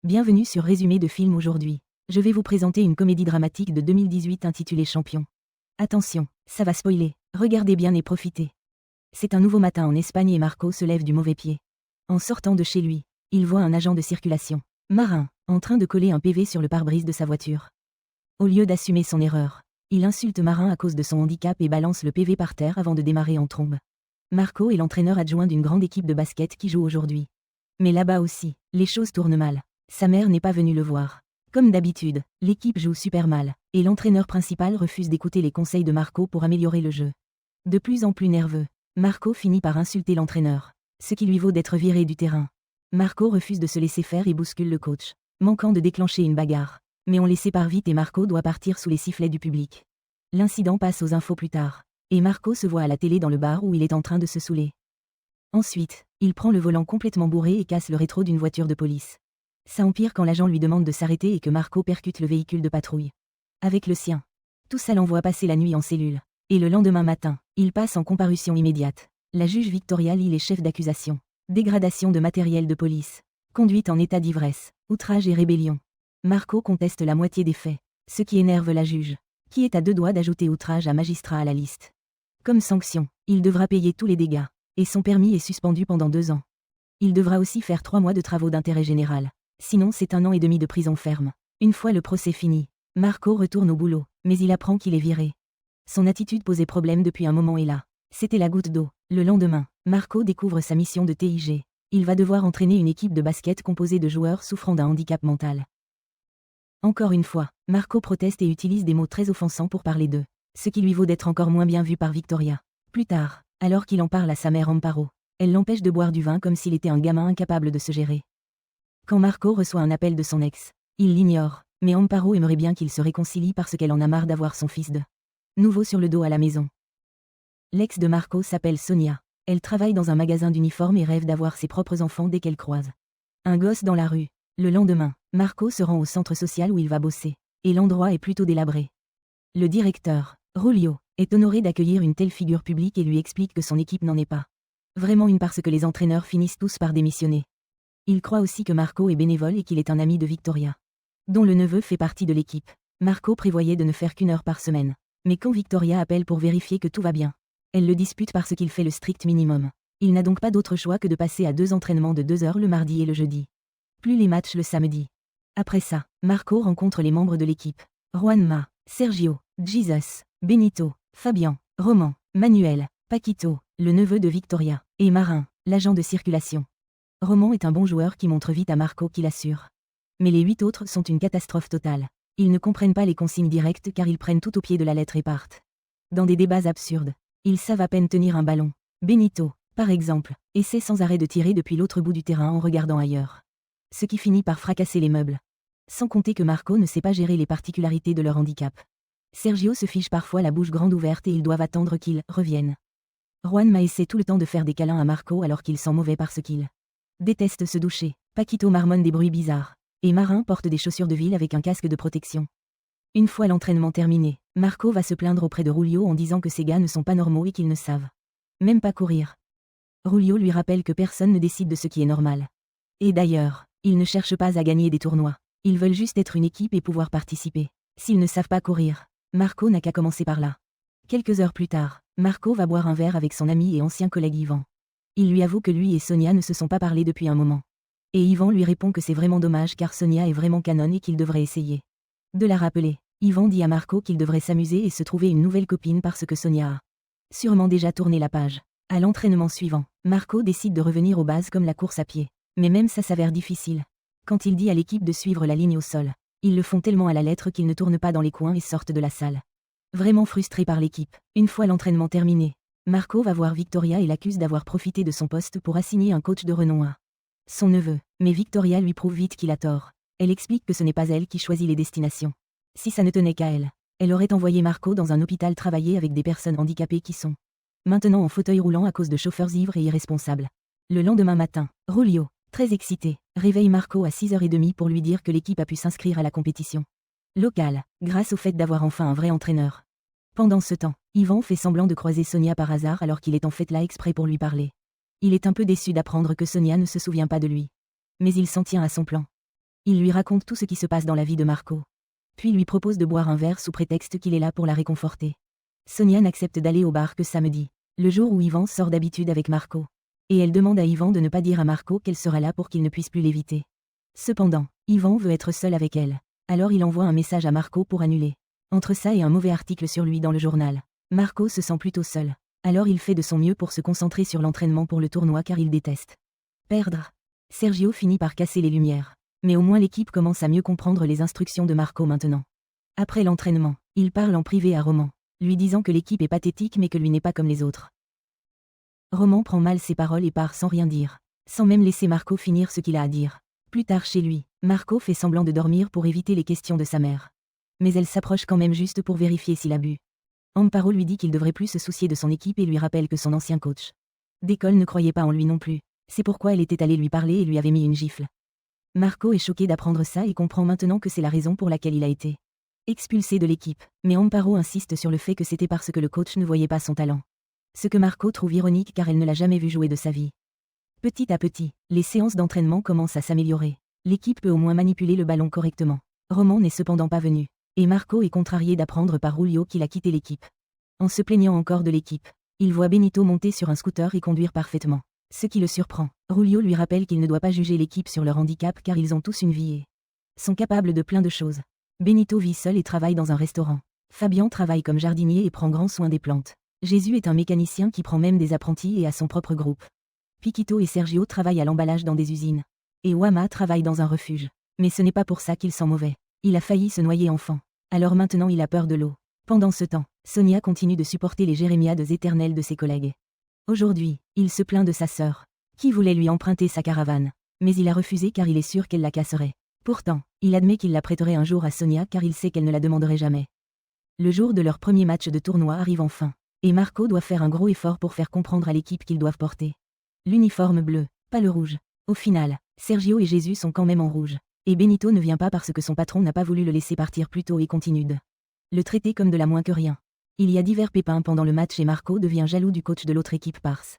Bienvenue sur Résumé de film aujourd'hui. Je vais vous présenter une comédie dramatique de 2018 intitulée Champion. Attention, ça va spoiler, regardez bien et profitez. C'est un nouveau matin en Espagne et Marco se lève du mauvais pied. En sortant de chez lui, il voit un agent de circulation, Marin, en train de coller un PV sur le pare-brise de sa voiture. Au lieu d'assumer son erreur, il insulte Marin à cause de son handicap et balance le PV par terre avant de démarrer en trombe. Marco est l'entraîneur adjoint d'une grande équipe de basket qui joue aujourd'hui. Mais là-bas aussi, les choses tournent mal. Sa mère n'est pas venue le voir. Comme d'habitude, l'équipe joue super mal, et l'entraîneur principal refuse d'écouter les conseils de Marco pour améliorer le jeu. De plus en plus nerveux, Marco finit par insulter l'entraîneur, ce qui lui vaut d'être viré du terrain. Marco refuse de se laisser faire et bouscule le coach, manquant de déclencher une bagarre. Mais on les sépare vite et Marco doit partir sous les sifflets du public. L'incident passe aux infos plus tard, et Marco se voit à la télé dans le bar où il est en train de se saouler. Ensuite, il prend le volant complètement bourré et casse le rétro d'une voiture de police. Ça empire quand l'agent lui demande de s'arrêter et que Marco percute le véhicule de patrouille. Avec le sien. Tout ça l'envoie passer la nuit en cellule. Et le lendemain matin, il passe en comparution immédiate. La juge Victoria lit les chefs d'accusation. Dégradation de matériel de police. Conduite en état d'ivresse. Outrage et rébellion. Marco conteste la moitié des faits. Ce qui énerve la juge, qui est à deux doigts d'ajouter outrage à magistrat à la liste. Comme sanction, il devra payer tous les dégâts. Et son permis est suspendu pendant 2 ans. Il devra aussi faire 3 mois de travaux d'intérêt général. Sinon c'est 1 an et demi de prison ferme. Une fois le procès fini, Marco retourne au boulot, mais il apprend qu'il est viré. Son attitude posait problème depuis un moment et là, c'était la goutte d'eau. Le lendemain, Marco découvre sa mission de TIG. Il va devoir entraîner une équipe de basket composée de joueurs souffrant d'un handicap mental. Encore une fois, Marco proteste et utilise des mots très offensants pour parler d'eux, ce qui lui vaut d'être encore moins bien vu par Victoria. Plus tard, alors qu'il en parle à sa mère Amparo, elle l'empêche de boire du vin comme s'il était un gamin incapable de se gérer. Quand Marco reçoit un appel de son ex, il l'ignore, mais Amparo aimerait bien qu'il se réconcilie parce qu'elle en a marre d'avoir son fils de nouveau sur le dos à la maison. L'ex de Marco s'appelle Sonia. Elle travaille dans un magasin d'uniformes et rêve d'avoir ses propres enfants dès qu'elle croise un gosse dans la rue. Le lendemain, Marco se rend au centre social où il va bosser, et l'endroit est plutôt délabré. Le directeur, Julio, est honoré d'accueillir une telle figure publique et lui explique que son équipe n'en est pas vraiment une parce que les entraîneurs finissent tous par démissionner. Il croit aussi que Marco est bénévole et qu'il est un ami de Victoria, dont le neveu fait partie de l'équipe. Marco prévoyait de ne faire qu'1 heure par semaine. Mais quand Victoria appelle pour vérifier que tout va bien, elle le dispute parce qu'il fait le strict minimum. Il n'a donc pas d'autre choix que de passer à 2 entraînements de 2 heures le mardi et le jeudi. Plus les matchs le samedi. Après ça, Marco rencontre les membres de l'équipe. Juanma, Sergio, Jesus, Benito, Fabian, Roman, Manuel, Paquito, le neveu de Victoria, et Marin, l'agent de circulation. Roman est un bon joueur qui montre vite à Marco qu'il assure. Mais les 8 autres sont une catastrophe totale. Ils ne comprennent pas les consignes directes car ils prennent tout au pied de la lettre et partent dans des débats absurdes. Ils savent à peine tenir un ballon. Benito, par exemple, essaie sans arrêt de tirer depuis l'autre bout du terrain en regardant ailleurs. Ce qui finit par fracasser les meubles. Sans compter que Marco ne sait pas gérer les particularités de leur handicap. Sergio se fiche parfois la bouche grande ouverte et ils doivent attendre qu'il revienne. Juanma essaie tout le temps de faire des câlins à Marco alors qu'il sent mauvais parce qu'il déteste se doucher. Paquito marmonne des bruits bizarres. Et Marin porte des chaussures de ville avec un casque de protection. Une fois l'entraînement terminé, Marco va se plaindre auprès de Julio en disant que ces gars ne sont pas normaux et qu'ils ne savent même pas courir. Julio lui rappelle que personne ne décide de ce qui est normal. Et d'ailleurs, ils ne cherchent pas à gagner des tournois. Ils veulent juste être une équipe et pouvoir participer. S'ils ne savent pas courir, Marco n'a qu'à commencer par là. Quelques heures plus tard, Marco va boire un verre avec son ami et ancien collègue Ivan. Il lui avoue que lui et Sonia ne se sont pas parlé depuis un moment. Et Ivan lui répond que c'est vraiment dommage car Sonia est vraiment canonne et qu'il devrait essayer de la rappeler. Ivan dit à Marco qu'il devrait s'amuser et se trouver une nouvelle copine parce que Sonia a sûrement déjà tourné la page. À l'entraînement suivant, Marco décide de revenir aux bases comme la course à pied. Mais même ça s'avère difficile. Quand il dit à l'équipe de suivre la ligne au sol, ils le font tellement à la lettre qu'ils ne tournent pas dans les coins et sortent de la salle. Vraiment frustré par l'équipe, une fois l'entraînement terminé, Marco va voir Victoria et l'accuse d'avoir profité de son poste pour assigner un coach de renom à son neveu. Mais Victoria lui prouve vite qu'il a tort. Elle explique que ce n'est pas elle qui choisit les destinations. Si ça ne tenait qu'à elle, elle aurait envoyé Marco dans un hôpital travailler avec des personnes handicapées qui sont maintenant en fauteuil roulant à cause de chauffeurs ivres et irresponsables. Le lendemain matin, Julio, très excité, réveille Marco à 6h30 pour lui dire que l'équipe a pu s'inscrire à la compétition locale, grâce au fait d'avoir enfin un vrai entraîneur. Pendant ce temps, Ivan fait semblant de croiser Sonia par hasard alors qu'il est en fait là exprès pour lui parler. Il est un peu déçu d'apprendre que Sonia ne se souvient pas de lui. Mais il s'en tient à son plan. Il lui raconte tout ce qui se passe dans la vie de Marco. Puis lui propose de boire un verre sous prétexte qu'il est là pour la réconforter. Sonia n'accepte d'aller au bar que samedi, le jour où Ivan sort d'habitude avec Marco. Et elle demande à Ivan de ne pas dire à Marco qu'elle sera là pour qu'il ne puisse plus l'éviter. Cependant, Ivan veut être seul avec elle. Alors il envoie un message à Marco pour annuler. Entre ça et un mauvais article sur lui dans le journal, Marco se sent plutôt seul. Alors il fait de son mieux pour se concentrer sur l'entraînement pour le tournoi car il déteste perdre. Sergio finit par casser les lumières. Mais au moins l'équipe commence à mieux comprendre les instructions de Marco maintenant. Après l'entraînement, il parle en privé à Roman, lui disant que l'équipe est pathétique mais que lui n'est pas comme les autres. Roman prend mal ses paroles et part sans rien dire, sans même laisser Marco finir ce qu'il a à dire. Plus tard chez lui, Marco fait semblant de dormir pour éviter les questions de sa mère. Mais elle s'approche quand même juste pour vérifier s'il a bu. Amparo lui dit qu'il devrait plus se soucier de son équipe et lui rappelle que son ancien coach d'école ne croyait pas en lui non plus. C'est pourquoi elle était allée lui parler et lui avait mis une gifle. Marco est choqué d'apprendre ça et comprend maintenant que c'est la raison pour laquelle il a été expulsé de l'équipe. Mais Amparo insiste sur le fait que c'était parce que le coach ne voyait pas son talent. Ce que Marco trouve ironique car elle ne l'a jamais vu jouer de sa vie. Petit à petit, les séances d'entraînement commencent à s'améliorer. L'équipe peut au moins manipuler le ballon correctement. Roman n'est cependant pas venu. Et Marco est contrarié d'apprendre par Julio qu'il a quitté l'équipe. En se plaignant encore de l'équipe, il voit Benito monter sur un scooter et conduire parfaitement. Ce qui le surprend. Julio lui rappelle qu'il ne doit pas juger l'équipe sur leur handicap car ils ont tous une vie et sont capables de plein de choses. Benito vit seul et travaille dans un restaurant. Fabian travaille comme jardinier et prend grand soin des plantes. Jésus est un mécanicien qui prend même des apprentis et a son propre groupe. Piquito et Sergio travaillent à l'emballage dans des usines. Et Wama travaille dans un refuge. Mais ce n'est pas pour ça qu'il sent mauvais. Il a failli se noyer enfant. Alors maintenant il a peur de l'eau. Pendant ce temps, Sonia continue de supporter les jérémiades éternelles de ses collègues. Aujourd'hui, il se plaint de sa sœur, qui voulait lui emprunter sa caravane. Mais il a refusé car il est sûr qu'elle la casserait. Pourtant, il admet qu'il la prêterait un jour à Sonia car il sait qu'elle ne la demanderait jamais. Le jour de leur premier match de tournoi arrive enfin. Et Marco doit faire un gros effort pour faire comprendre à l'équipe qu'ils doivent porter l'uniforme bleu, pas le rouge. Au final, Sergio et Jésus sont quand même en rouge. Et Benito ne vient pas parce que son patron n'a pas voulu le laisser partir plus tôt et continue de le traiter comme de la moins que rien. Il y a divers pépins pendant le match et Marco devient jaloux du coach de l'autre équipe parce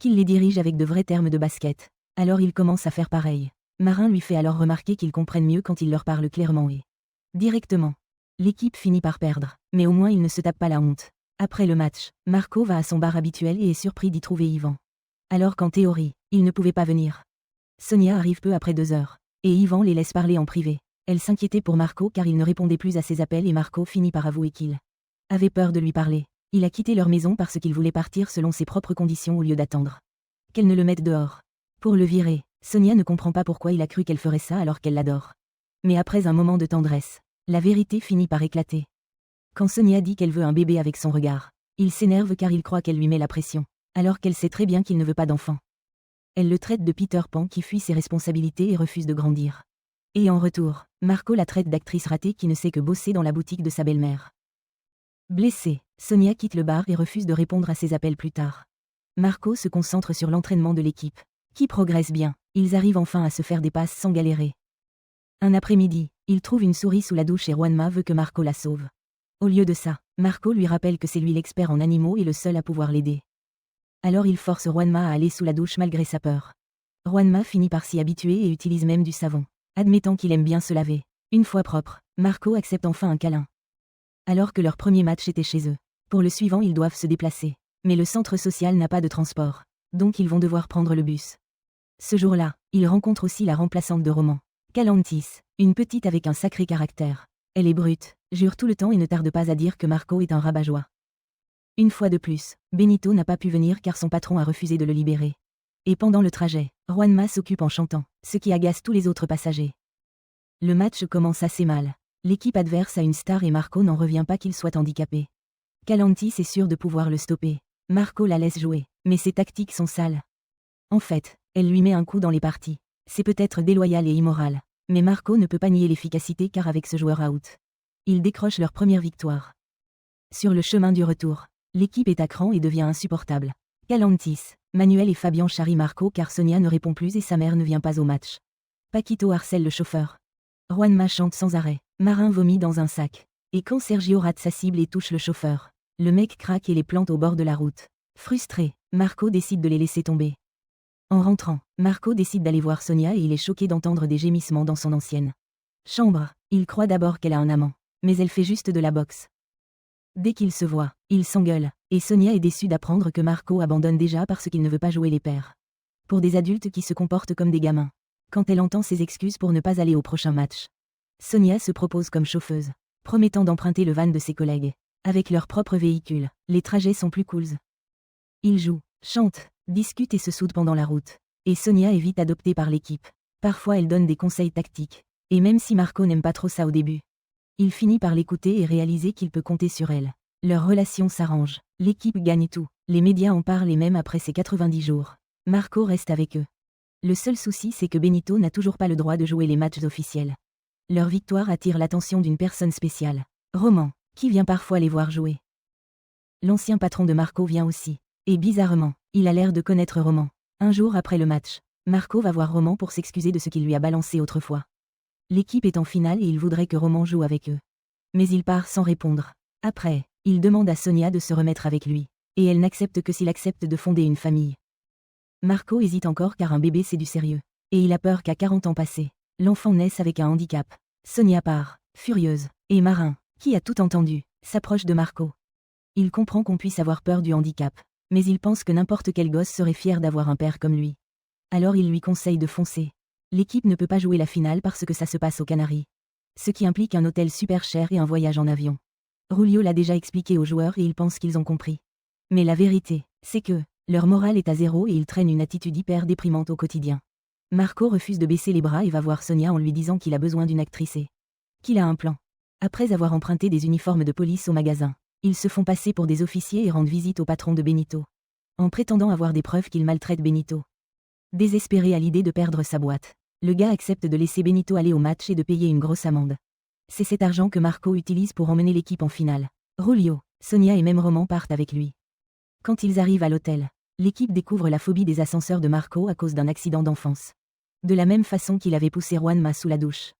qu'il les dirige avec de vrais termes de basket. Alors il commence à faire pareil. Marin lui fait alors remarquer qu'ils comprennent mieux quand il leur parle clairement et directement. L'équipe finit par perdre, mais au moins il ne se tape pas la honte. Après le match, Marco va à son bar habituel et est surpris d'y trouver Ivan. Alors qu'en théorie, il ne pouvait pas venir. Sonia arrive peu après 2 heures. Et Ivan les laisse parler en privé. Elle s'inquiétait pour Marco car il ne répondait plus à ses appels et Marco finit par avouer qu'il avait peur de lui parler. Il a quitté leur maison parce qu'il voulait partir selon ses propres conditions au lieu d'attendre qu'elle ne le mette dehors. Pour le virer, Sonia ne comprend pas pourquoi il a cru qu'elle ferait ça alors qu'elle l'adore. Mais après un moment de tendresse, la vérité finit par éclater. Quand Sonia dit qu'elle veut un bébé avec son regard, il s'énerve car il croit qu'elle lui met la pression, alors qu'elle sait très bien qu'il ne veut pas d'enfant. Elle le traite de Peter Pan qui fuit ses responsabilités et refuse de grandir. Et en retour, Marco la traite d'actrice ratée qui ne sait que bosser dans la boutique de sa belle-mère. Blessée, Sonia quitte le bar et refuse de répondre à ses appels plus tard. Marco se concentre sur l'entraînement de l'équipe, qui progresse bien. Ils arrivent enfin à se faire des passes sans galérer. Un après-midi, il trouve une souris sous la douche et Juanma veut que Marco la sauve. Au lieu de ça, Marco lui rappelle que c'est lui l'expert en animaux et le seul à pouvoir l'aider. Alors il force Juanma à aller sous la douche malgré sa peur. Juanma finit par s'y habituer et utilise même du savon, admettant qu'il aime bien se laver. Une fois propre, Marco accepte enfin un câlin. Alors que leur premier match était chez eux. Pour le suivant ils doivent se déplacer. Mais le centre social n'a pas de transport. Donc ils vont devoir prendre le bus. Ce jour-là, ils rencontrent aussi la remplaçante de Roman, Calantis, une petite avec un sacré caractère. Elle est brute, jure tout le temps et ne tarde pas à dire que Marco est un rabat-joie. Une fois de plus, Benito n'a pas pu venir car son patron a refusé de le libérer. Et pendant le trajet, Juanma s'occupe en chantant, ce qui agace tous les autres passagers. Le match commence assez mal. L'équipe adverse a une star et Marco n'en revient pas qu'il soit handicapé. Calantis est sûr de pouvoir le stopper. Marco la laisse jouer, mais ses tactiques sont sales. En fait, elle lui met un coup dans les parties. C'est peut-être déloyal et immoral, mais Marco ne peut pas nier l'efficacité car avec ce joueur out, ils décrochent leur première victoire. Sur le chemin du retour, l'équipe est à cran et devient insupportable. Calantis, Manuel et Fabian charrient Marco car Sonia ne répond plus et sa mère ne vient pas au match. Paquito harcèle le chauffeur. Juanma chante sans arrêt. Marin vomit dans un sac. Et quand Sergio rate sa cible et touche le chauffeur, le mec craque et les plante au bord de la route. Frustré, Marco décide de les laisser tomber. En rentrant, Marco décide d'aller voir Sonia et il est choqué d'entendre des gémissements dans son ancienne chambre. Il croit d'abord qu'elle a un amant, mais elle fait juste de la boxe. Dès qu'ils se voient, ils s'engueulent, et Sonia est déçue d'apprendre que Marco abandonne déjà parce qu'il ne veut pas jouer les pères. Pour des adultes qui se comportent comme des gamins. Quand elle entend ses excuses pour ne pas aller au prochain match, Sonia se propose comme chauffeuse, promettant d'emprunter le van de ses collègues. Avec leur propre véhicule, les trajets sont plus cools. Ils jouent, chantent, discutent et se soudent pendant la route. Et Sonia est vite adoptée par l'équipe. Parfois elle donne des conseils tactiques. Et même si Marco n'aime pas trop ça au début, il finit par l'écouter et réaliser qu'il peut compter sur elle. Leur relation s'arrange, l'équipe gagne tout, les médias en parlent et même après ses 90 jours, Marco reste avec eux. Le seul souci c'est que Benito n'a toujours pas le droit de jouer les matchs officiels. Leur victoire attire l'attention d'une personne spéciale, Roman, qui vient parfois les voir jouer. L'ancien patron de Marco vient aussi, et bizarrement, il a l'air de connaître Roman. Un jour après le match, Marco va voir Roman pour s'excuser de ce qu'il lui a balancé autrefois. L'équipe est en finale et il voudrait que Roman joue avec eux. Mais il part sans répondre. Après, il demande à Sonia de se remettre avec lui, et elle n'accepte que s'il accepte de fonder une famille. Marco hésite encore car un bébé c'est du sérieux, et il a peur qu'à 40 ans passés, l'enfant naisse avec un handicap. Sonia part, furieuse, et Marin, qui a tout entendu, s'approche de Marco. Il comprend qu'on puisse avoir peur du handicap, mais il pense que n'importe quel gosse serait fier d'avoir un père comme lui. Alors il lui conseille de foncer. L'équipe ne peut pas jouer la finale parce que ça se passe aux Canaries. Ce qui implique un hôtel super cher et un voyage en avion. Rulio l'a déjà expliqué aux joueurs et ils pensent qu'ils ont compris. Mais la vérité, c'est que leur morale est à zéro et ils traînent une attitude hyper déprimante au quotidien. Marco refuse de baisser les bras et va voir Sonia en lui disant qu'il a besoin d'une actrice et qu'il a un plan. Après avoir emprunté des uniformes de police au magasin, ils se font passer pour des officiers et rendent visite au patron de Benito, en prétendant avoir des preuves qu'il maltraite Benito. Désespéré à l'idée de perdre sa boîte, le gars accepte de laisser Benito aller au match et de payer une grosse amende. C'est cet argent que Marco utilise pour emmener l'équipe en finale. Rulio, Sonia et même Roman partent avec lui. Quand ils arrivent à l'hôtel, l'équipe découvre la phobie des ascenseurs de Marco à cause d'un accident d'enfance. De la même façon qu'il avait poussé Juanma sous la douche.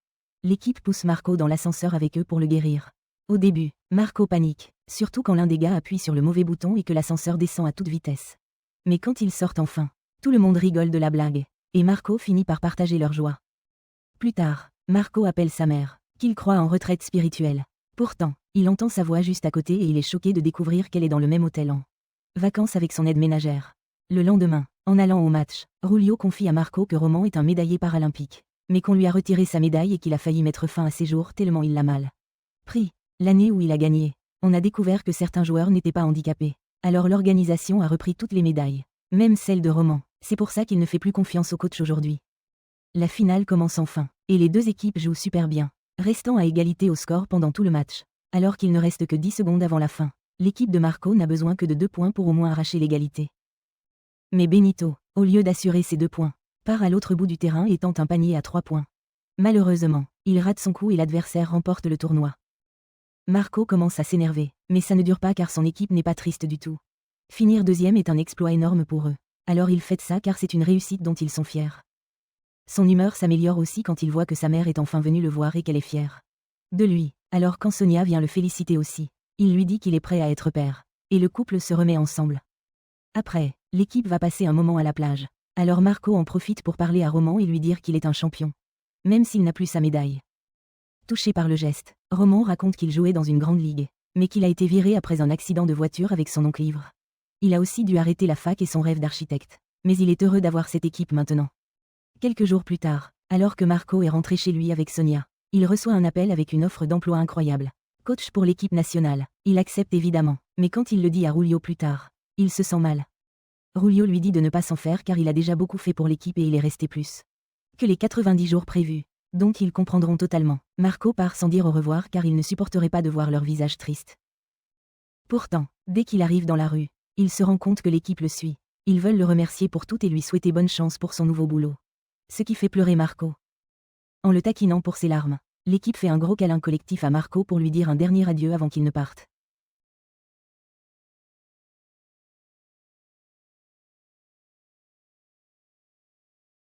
L'équipe pousse Marco dans l'ascenseur avec eux pour le guérir. Au début, Marco panique, surtout quand l'un des gars appuie sur le mauvais bouton et que l'ascenseur descend à toute vitesse. Mais quand ils sortent enfin, tout le monde rigole de la blague, et Marco finit par partager leur joie. Plus tard, Marco appelle sa mère, qu'il croit en retraite spirituelle. Pourtant, il entend sa voix juste à côté et il est choqué de découvrir qu'elle est dans le même hôtel en vacances avec son aide ménagère. Le lendemain, en allant au match, Rulio confie à Marco que Roman est un médaillé paralympique, mais qu'on lui a retiré sa médaille et qu'il a failli mettre fin à ses jours tellement il l'a mal pris. L'année où il a gagné, on a découvert que certains joueurs n'étaient pas handicapés. Alors l'organisation a repris toutes les médailles, même celle de Roman. C'est pour ça qu'il ne fait plus confiance au coach aujourd'hui. La finale commence enfin, et les deux équipes jouent super bien, restant à égalité au score pendant tout le match. Alors qu'il ne reste que 10 secondes avant la fin, l'équipe de Marco n'a besoin que de 2 points pour au moins arracher l'égalité. Mais Benito, au lieu d'assurer ses 2 points, part à l'autre bout du terrain et tente un panier à 3 points. Malheureusement, il rate son coup et l'adversaire remporte le tournoi. Marco commence à s'énerver, mais ça ne dure pas car son équipe n'est pas triste du tout. Finir deuxième est un exploit énorme pour eux. Alors il fête ça car c'est une réussite dont ils sont fiers. Son humeur s'améliore aussi quand il voit que sa mère est enfin venue le voir et qu'elle est fière de lui. Alors quand Sonia vient le féliciter aussi, il lui dit qu'il est prêt à être père, et le couple se remet ensemble. Après, l'équipe va passer un moment à la plage. Alors Marco en profite pour parler à Roman et lui dire qu'il est un champion, même s'il n'a plus sa médaille. Touché par le geste, Roman raconte qu'il jouait dans une grande ligue, mais qu'il a été viré après un accident de voiture avec son oncle ivre. Il a aussi dû arrêter la fac et son rêve d'architecte, mais il est heureux d'avoir cette équipe maintenant. Quelques jours plus tard, alors que Marco est rentré chez lui avec Sonia, il reçoit un appel avec une offre d'emploi incroyable. Coach pour l'équipe nationale, il accepte évidemment, mais quand il le dit à Rulio plus tard, il se sent mal. Rulio lui dit de ne pas s'en faire car il a déjà beaucoup fait pour l'équipe et il est resté plus que les 90 jours prévus. Donc ils comprendront totalement. Marco part sans dire au revoir car il ne supporterait pas de voir leur visage triste. Pourtant, dès qu'il arrive dans la rue, il se rend compte que l'équipe le suit. Ils veulent le remercier pour tout et lui souhaiter bonne chance pour son nouveau boulot. Ce qui fait pleurer Marco. En le taquinant pour ses larmes, l'équipe fait un gros câlin collectif à Marco pour lui dire un dernier adieu avant qu'il ne parte.